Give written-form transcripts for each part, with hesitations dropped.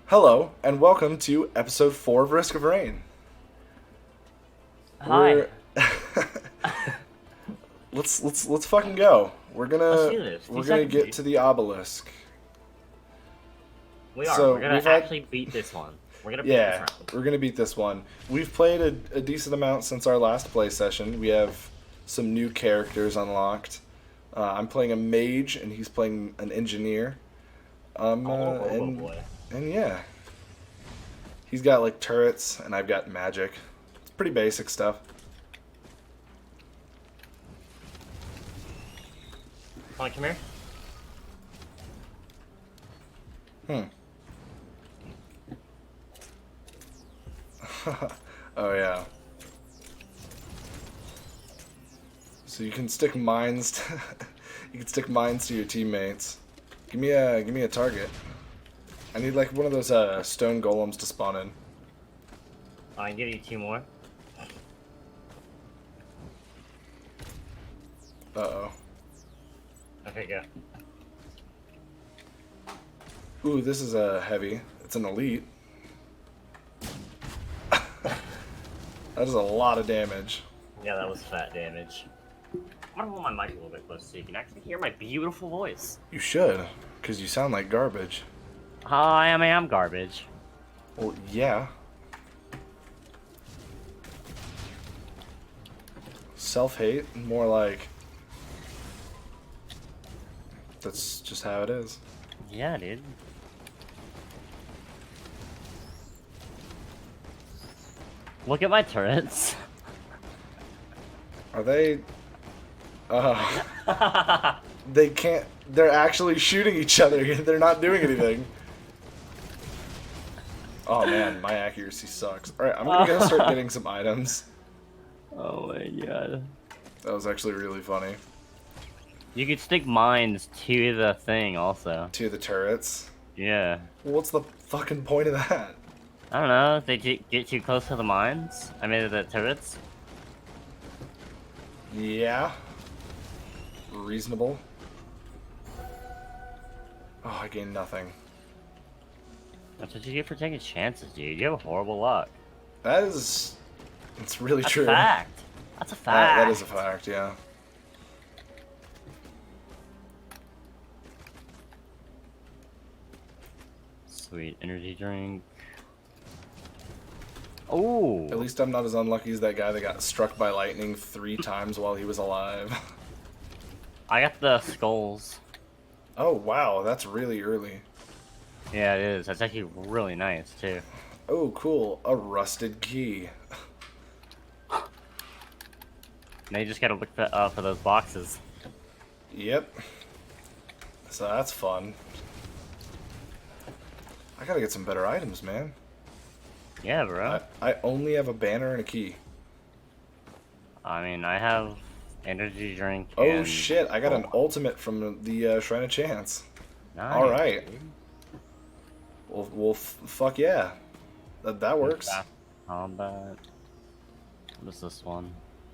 Hello, and welcome to episode 4 of Risk of Rain. Hi. We're let's fucking go. We're Let's gonna do this. we're 2 gonna seconds, get dude. to the obelisk. We are. So We're gonna we've had actually beat this one. We're gonna beat this yeah, round. we're gonna beat this one. We've played a decent amount since our last play session. We have some new characters unlocked. I'm playing a mage, and he's playing an engineer. Oh boy. And yeah, he's got like turrets, and I've got magic. It's pretty basic stuff. Come on, come here. Hmm. Oh yeah. So you can stick mines. You can stick mines to your teammates. Give me a target. I need like one of those stone golems to spawn in. I can give you 2 more. Uh Okay, go. oh. Ooh, this is a heavy. It's an elite. That is a lot of damage. Yeah, that was fat damage. I'm gonna hold my mic a little bit closer so you can actually hear my beautiful voice. You should, because you sound like garbage. I am garbage. Well, yeah. Self-hate, more like that's just how it is. Yeah, dude. Look at my turrets. Are they? They can't. They're actually shooting each other. They're not doing anything. Oh man, my accuracy sucks. All right, I'm gonna start getting some items. Oh my god. That was actually really funny. You could stick mines to the thing also. To the turrets. Yeah. Well, what's the fucking point of that? I don't know, if they get too close to the mines? I mean, the turrets? Yeah. Reasonable. Oh, I gained nothing. That's what you get for taking chances, dude. You have horrible luck. That is. It's really That's true. a fact. That's a fact. That is a fact, yeah. Sweet energy drink. Oh. At least I'm not as unlucky as that guy that got struck by lightning 3 times while he was alive. I got the skulls. Oh, wow, that's really early. Yeah, it is. That's actually really nice, too. Oh, cool. A rusted key. Now you just gotta look for those boxes. Yep. So that's fun. I gotta get some better items, man. Yeah, bro. I only have a banner and a key. I mean, I have energy drink. Oh and... shit, I got an ultimate from the Shrine of Chance. Nice, Alright. dude. Well, fuck yeah. That works. Fast combat. What is this one?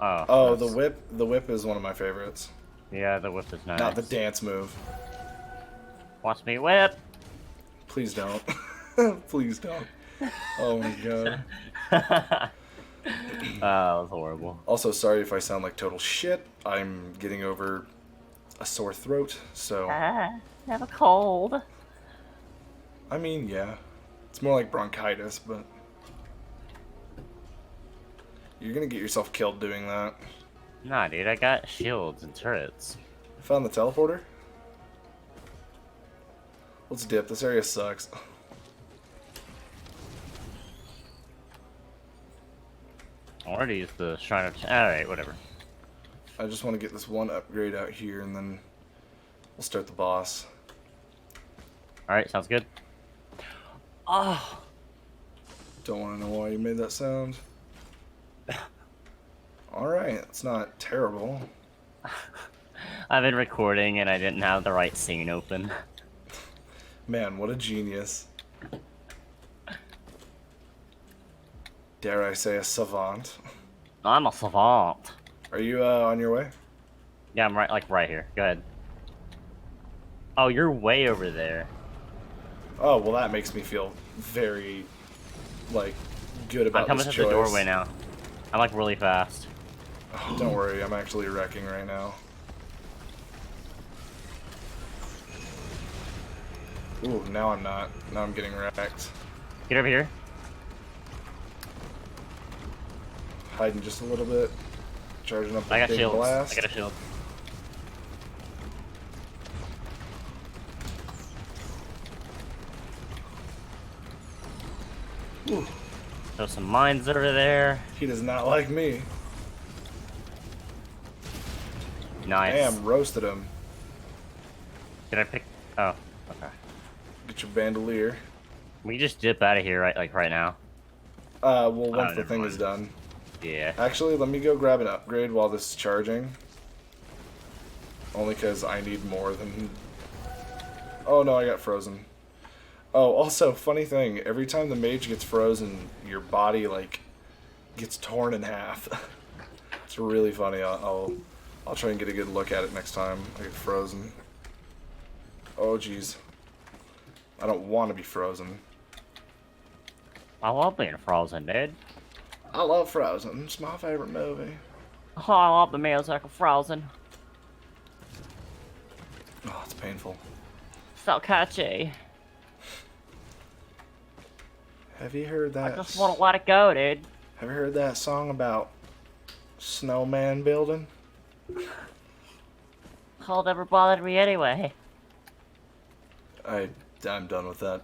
Oh. Oh, that's- the whip is one of my favorites. Yeah, the whip is nice. Not the dance move. Watch me whip. Please don't. Please don't. Oh my god. That was horrible. Also, sorry if I sound like total shit. I'm getting over a sore throat, so... I have a cold. I mean, yeah. It's more like bronchitis, but... You're gonna get yourself killed doing that. Nah, dude, I got shields and turrets. Found the teleporter? Let's dip. This area sucks. I already used the Shrine of... Alright, whatever. I just want to get this one upgrade out here, and then we'll start the boss. Alright, sounds good. Oh! Don't want to know why you made that sound. Alright, it's not terrible. I've been recording and I didn't have the right scene open. Man, what a genius. Dare I say a savant. I'm a savant. Are you on your way? Yeah, I'm right here. Go ahead. Oh, you're way over there. Oh, well, that makes me feel very, like, good I'm about coming this to the choice. doorway now. I'm like really fast. Oh, don't worry, I'm actually wrecking right now. Ooh, now I'm not. Now I'm getting wrecked. Get over here. Hiding just a little bit. Charging up I a got big shields. blast. I got a shield. Ooh, Throw some mines over there. he does not like me. Nice. Damn, roasted him. Did I pick? Oh, okay. Get your bandolier. We just dip out of here right now. Well, once the never thing mind. is done. Yeah. Actually, let me go grab an upgrade while this is charging. Only because I need more than... Oh no, I got frozen. Oh, also, funny thing, every time the mage gets frozen, your body, like, gets torn in half. It's really funny. I'll try and get a good look at it next time I get frozen. Oh, jeez. I don't want to be frozen. I love being frozen, dude. I love Frozen. It's my favorite movie. Oh, I love the music of Frozen. Oh, it's painful. So catchy. Have you heard that? I just want to let it go, dude. Have you heard that song about snowman building? Hell never bothered me anyway. I'm done with that.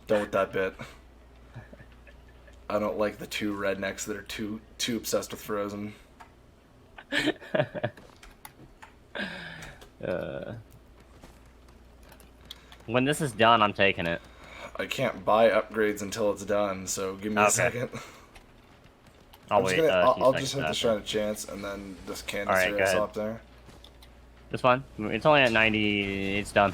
Done with that bit. I don't like the two rednecks that are too obsessed with Frozen. When this is done, I'm taking it. I can't buy upgrades until it's done, so give me a Okay. second. I'll I'm wait. just gonna, A few I'll seconds just hit the after. Shrine of Chance and then this Alright, canister go is ahead. up there. This one. It's only at 90. It's done.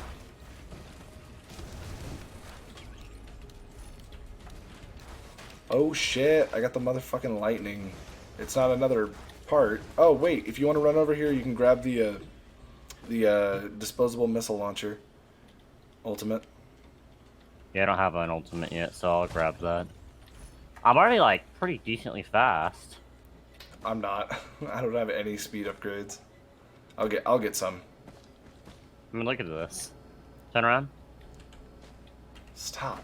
Oh shit, I got the motherfucking lightning. It's not another part. Oh wait, if you want to run over here, you can grab the disposable missile launcher. Ultimate. Yeah, I don't have an ultimate yet, so I'll grab that. I'm already like pretty decently fast. I'm not. I don't have any speed upgrades. I'll get some. I mean, look at this. Turn around. Stop.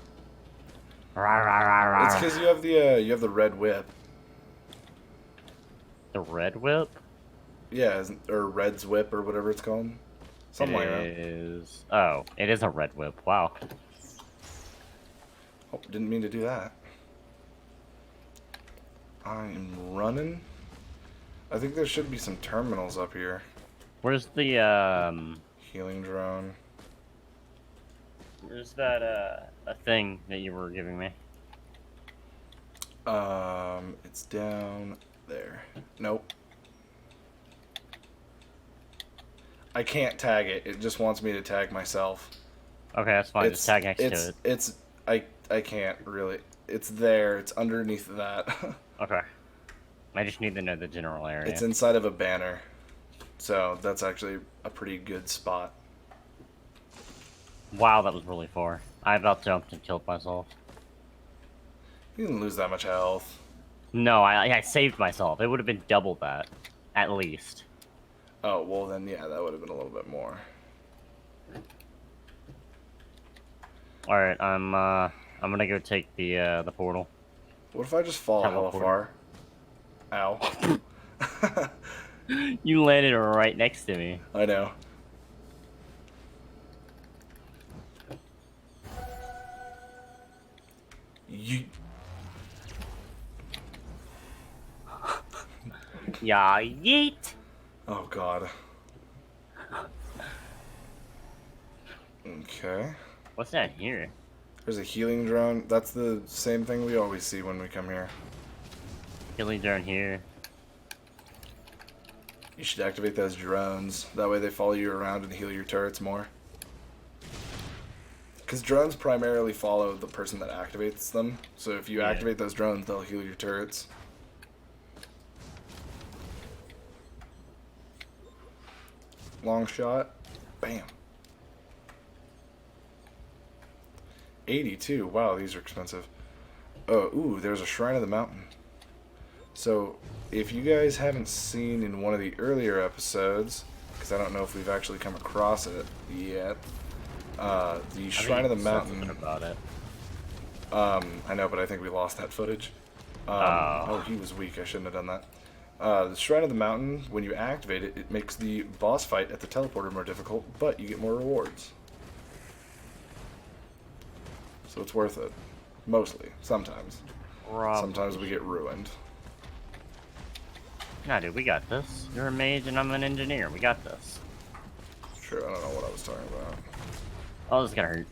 Rah, rah, rah, rah. It's because you have the red whip. The red whip. Yeah, or Red's whip or whatever it's called. Something like that. Is oh, it is a red whip. Wow. Oh, didn't mean to do that. I'm running. I think there should be some terminals up here. Where's the Healing drone. Where's that a thing that you were giving me? It's down there. Nope. I can't tag it. It just wants me to tag myself. Okay, that's fine. Just tag next to it. I can't really. It's there. It's underneath that. Okay. I just need to know the general area. It's inside of a banner. So that's actually a pretty good spot. Wow, that was really far. I about jumped and killed myself. You didn't lose that much health. No, I saved myself. It would have been double that, at least. Oh, well then, yeah, that would have been a little bit more. All right, I'm gonna go take the portal. What if I just fall hella Teleport. far? Ow. You landed right next to me. I know. You... Yeah, yeet. Oh, God. Okay. What's that here? There's a healing drone. That's the same thing we always see when we come here. Healing down here. You should activate those drones. That way they follow you around and heal your turrets more. Because drones primarily follow the person that activates them. So if you Yeah. activate those drones, they'll heal your turrets. Long shot. Bam. 82. Wow, these are expensive. Oh, ooh, there's a Shrine of the Mountain. So, if you guys haven't seen in one of the earlier episodes, because I don't know if we've actually come across it yet, the Shrine of the Mountain. About it. I know, but I think we lost that footage. Oh, he was weak. I shouldn't have done that. The Shrine of the Mountain, when you activate it, it makes the boss fight at the teleporter more difficult, but you get more rewards. So it's worth it. Mostly. Sometimes. Sometimes we get ruined. Nah, dude, we got this. You're a mage and I'm an engineer. We got this. True, I don't know what I was talking about. Oh, this is gonna hurt.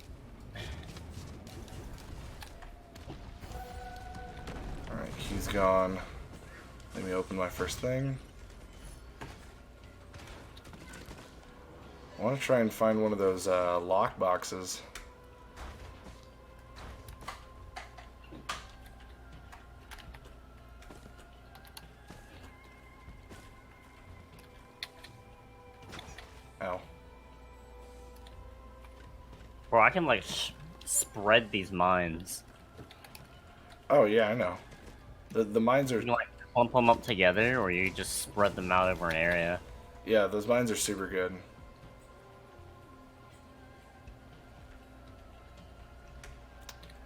Alright, he's gone. Let me open my first thing. I want to try and find one of those lock boxes. Ow. Bro, I can like spread these mines. Oh yeah, I know. The mines are... You can like clump them up together, or you just spread them out over an area. Yeah, those mines are super good.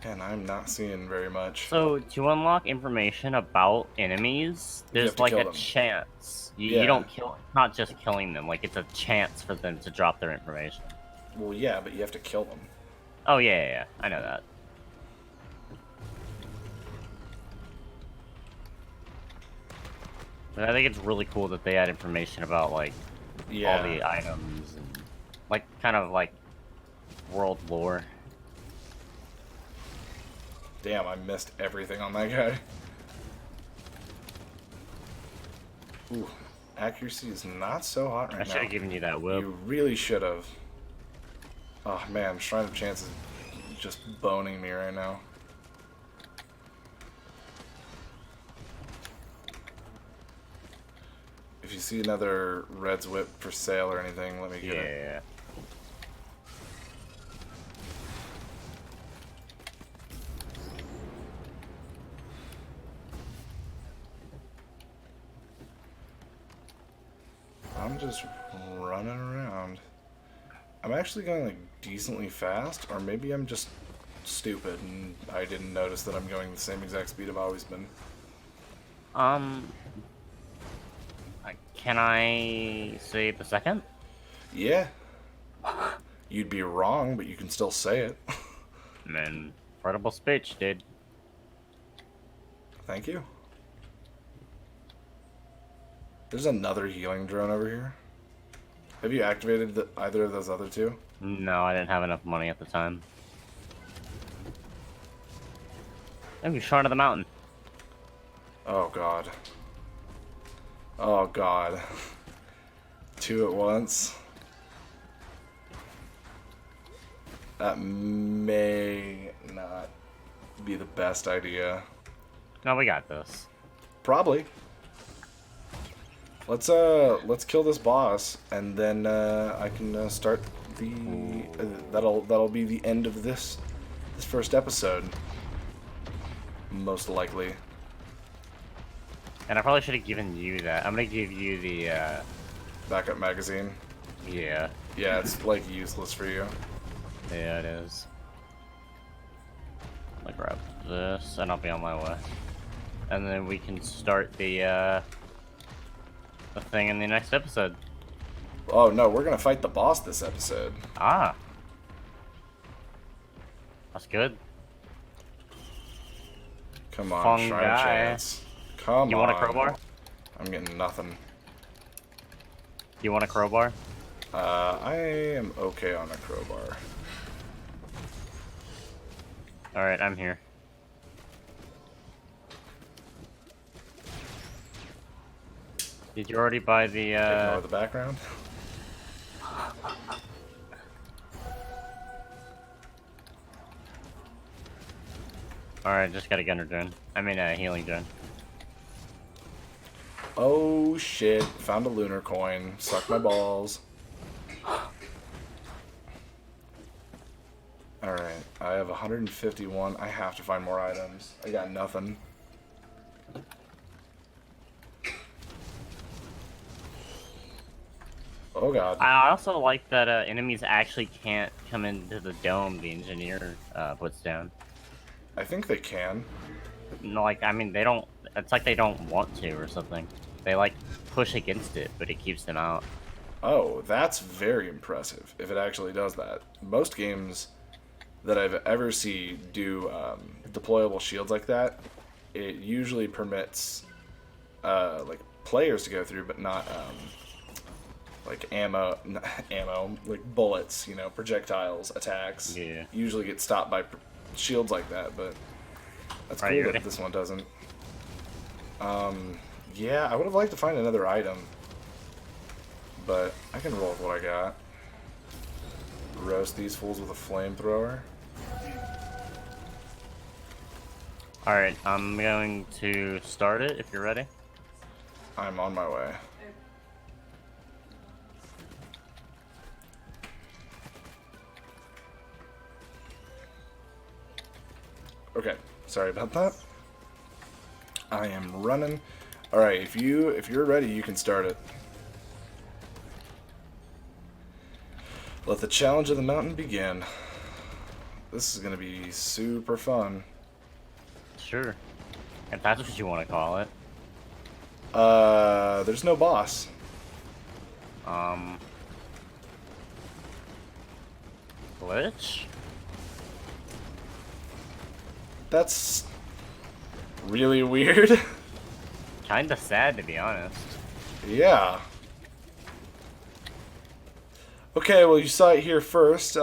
And I'm not seeing very much. So, to unlock information about enemies, have there's to like kill a them. chance. Yeah. You don't kill, not just killing them, like it's a chance for them to drop their information. Well, yeah, but you have to kill them. Oh, yeah, I know that. But I think it's really cool that they add information about, like, Yeah. all the items and, like, kind of like world lore. Damn, I missed everything on that guy. Ooh, accuracy is not so hot right I now. should have given you that whip. You really should have. Oh man, Shrine of Chance is just boning me right now. If you see another Red's Whip for sale or anything, let me get it. Yeah. I'm just running around. I'm actually going like decently fast, or maybe I'm just stupid and I didn't notice that I'm going the same exact speed I've always been. Can I save a second? Yeah. You'd be wrong, but you can still say it. Man, incredible speech, dude. Thank you. There's another healing drone over here. Have you activated either of those other two? No, I didn't have enough money at the time. Oh, you Shrine of the Mountain. Oh god. Oh god. Two at once. That may not be the best idea. No, we got this. Probably. Let's kill this boss, and then I can start the that'll be the end of this first episode, most likely. And I probably should have given you that. I'm gonna give you the Backup magazine. yeah. Yeah, it's like useless for you. Yeah, it is. I'll grab this, and I'll be on my way. And then we can start the thing in the next episode. Oh no, we're gonna fight the boss this episode. Ah. That's good. Come on, Fun Shrine of guy. Chance. Come on. You want a crowbar? I'm getting nothing. You want a crowbar? I am okay on a crowbar. Alright, I'm here. Did you already buy the, Ignore the background. Alright, just got a gunner drone. I mean a healing drone. Oh shit, found a lunar coin. Suck my balls. Alright, I have 151. I have to find more items. I got nothing. Oh god. I also like that enemies actually can't come into the dome the engineer puts down. I think they can. No, like, I mean, they don't. It's like they don't want to or something. They like push against it, but it keeps them out. Oh, that's very impressive, if it actually does that. Most games that I've ever seen do deployable shields like that, it usually permits like players to go through, but not like ammo, like bullets, you know, projectiles, attacks. Yeah. Usually get stopped by shields like that, but that's Right, cool you that ready? this one doesn't. Yeah, I would have liked to find another item, but I can roll with what I got. Roast these fools with a flamethrower. Alright, I'm going to start it if you're ready. I'm on my way. Okay, sorry about that. I am running. All right, if you're ready, you can start it. Let the challenge of the mountain begin. This is gonna be super fun. Sure. If that's what you want to call it. There's no boss. Glitch? That's really weird. Kinda sad, to be honest. Yeah. Okay, well, you saw it here first.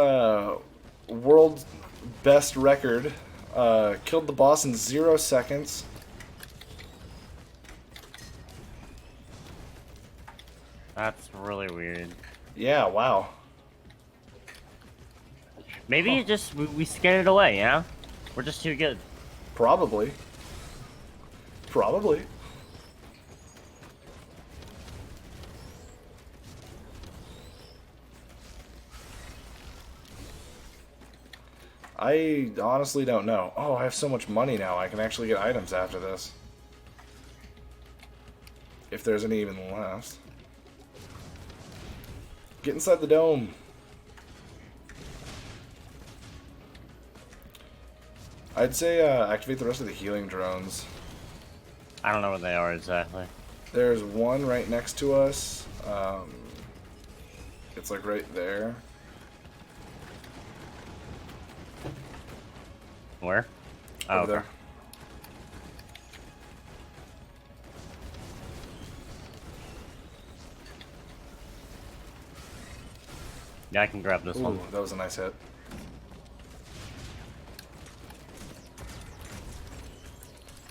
World best record. Killed the boss in 0 seconds. That's really weird. Yeah, wow. Maybe it just we scared it away, you know? We're just too good. Probably. Probably. I honestly don't know. Oh, I have so much money now. I can actually get items after this. If there's any even left. Get inside the dome. I'd say activate the rest of the healing drones. I don't know where they are exactly. There's one right next to us. It's like right there. Where? Oh, Over okay. there. Yeah, I can grab this Ooh, one. that was a nice hit.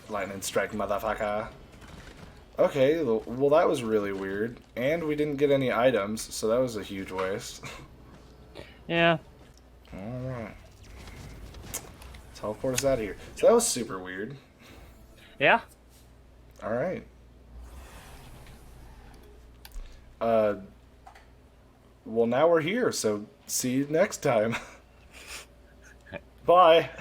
Lightning strike, motherfucker. Okay, well that was really weird. And we didn't get any items, so that was a huge waste. Yeah. Alright. Teleport us out of here. So that was super weird. Yeah? Alright. Well now we're here, so see you next time. Bye.